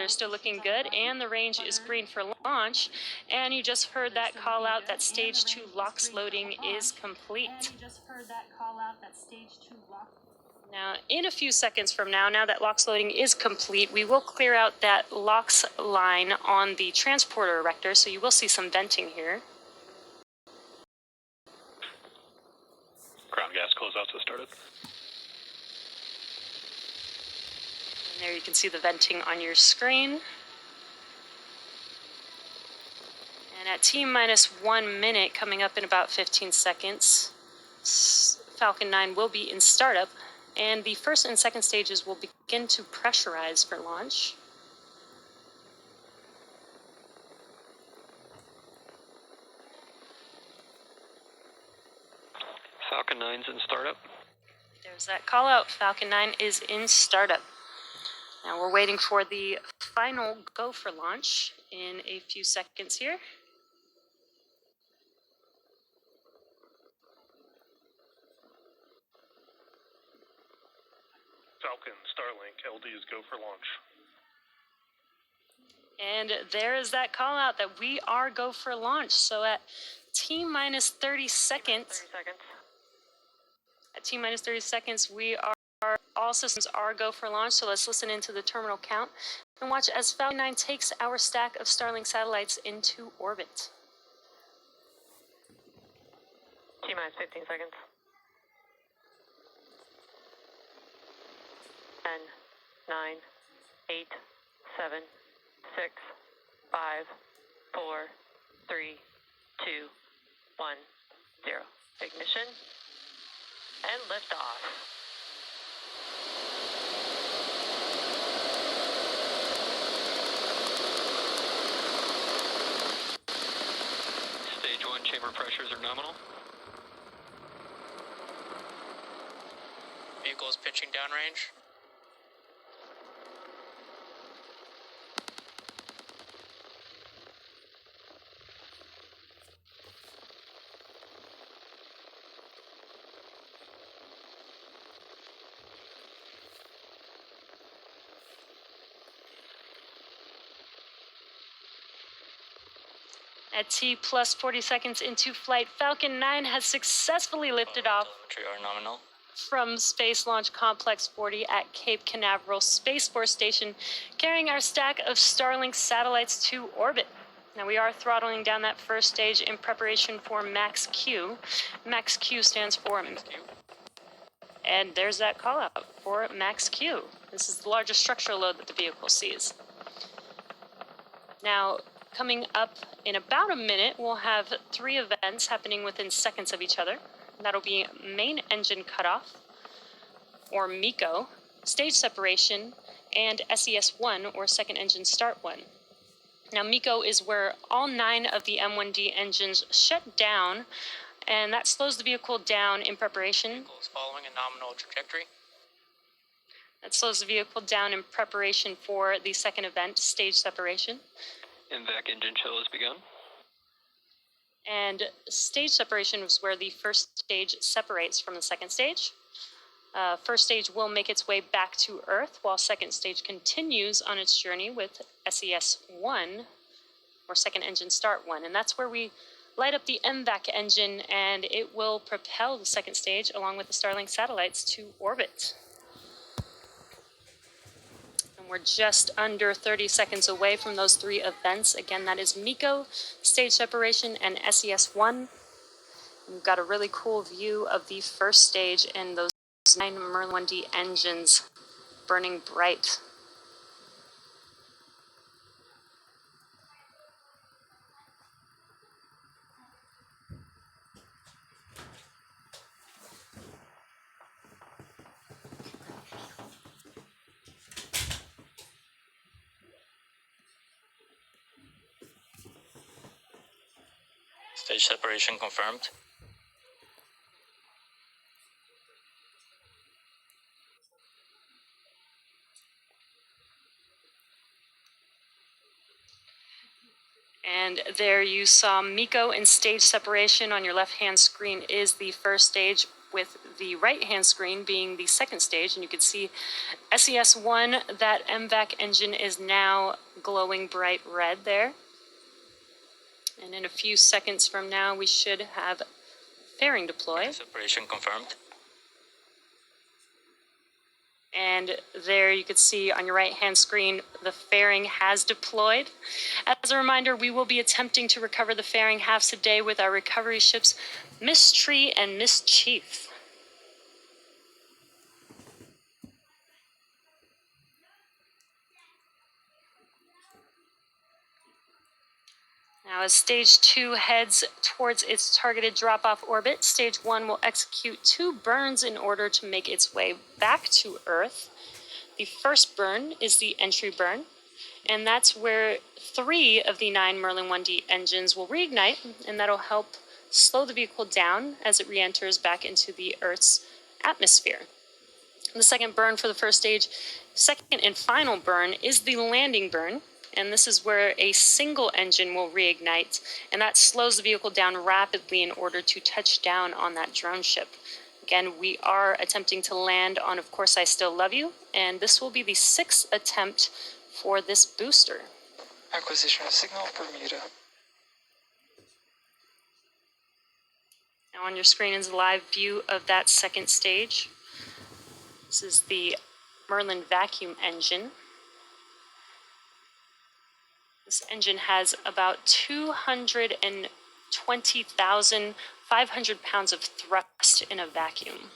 are still looking good, and the range is green for launch. And you just heard that call out that stage 2 LOX loading is complete. Now, in a few seconds from now that LOX loading is complete, we will clear out that LOX line on the transporter erector, so you will see some venting here. Ground gas closeouts have started. And there you can see the venting on your screen. And at T-minus 1 minute, coming up in about 15 seconds, Falcon 9 will be in startup, and the first and second stages will begin to pressurize for launch. Falcon 9's in startup. There's that call out. Falcon 9 is in startup. Now we're waiting for the final go for launch in a few seconds here. Falcon, Starlink, LD is go for launch. And there is that call out that we are go for launch. So at T-minus 30 seconds, we are, all systems are go for launch. So let's listen into the terminal count and watch as Falcon 9 takes our stack of Starlink satellites into orbit. T-minus 15 seconds. 10, 9, 8, 7, 6, 5, 4, 3, 2, 1, 0. Ignition and liftoff. Stage 1 chamber pressures are nominal. Vehicle is pitching downrange. At T-plus 40 seconds into flight, Falcon 9 has successfully lifted off Telemetry are nominal. from Space Launch Complex 40 at Cape Canaveral Space Force Station, carrying our stack of Starlink satellites to orbit. Now we are throttling down that first stage in preparation for Max Q. Max Q stands for... And there's that call out for Max Q. This is the largest structural load that the vehicle sees. Now, coming up in about a minute, we'll have 3 events happening within seconds of each other. That'll be main engine cutoff, or MECO, stage separation, and SES-1, or second engine start 1. Now, MECO is where all 9 of the M1D engines shut down, and that slows the vehicle down in preparation. Vehicle is following a nominal trajectory. That slows the vehicle down in preparation for the second event, stage separation. MVAC engine chill has begun. And stage separation is where the first stage separates from the second stage. First stage will make its way back to Earth, while second stage continues on its journey with SES-1, or second engine start 1. And that's where we light up the MVAC engine, and it will propel the second stage along with the Starlink satellites to orbit. And we're just under 30 seconds away from those 3 events. Again, that is MECO, stage separation, and SES-1. We've got a really cool view of the first stage and those 9 Merlin 1D engines burning bright. Stage separation confirmed. And there you saw MECO and stage separation. On your left-hand screen is the first stage with the right-hand screen being the second stage, and you can see SES-1, that MVAC engine is now glowing bright red there. And in a few seconds from now, we should have fairing deploy. Separation confirmed. And there you can see on your right-hand screen, the fairing has deployed. As a reminder, we will be attempting to recover the fairing halves today with our recovery ships Mystery and Mischief. Now, as Stage 2 heads towards its targeted drop-off orbit, Stage 1 will execute 2 burns in order to make its way back to Earth. The first burn is the entry burn, and that's where 3 of the 9 Merlin 1D engines will reignite, and that'll help slow the vehicle down as it re-enters back into the Earth's atmosphere. The second burn for the first stage, second and final burn, is the landing burn, and this is where a single engine will reignite, and that slows the vehicle down rapidly in order to touch down on that drone ship. Again, we are attempting to land on Of Course I Still Love You, and this will be the 6th attempt for this booster. Acquisition of signal Bermuda. Now on your screen is a live view of that second stage. This is the Merlin vacuum engine. This engine has about 220,500 pounds of thrust in a vacuum.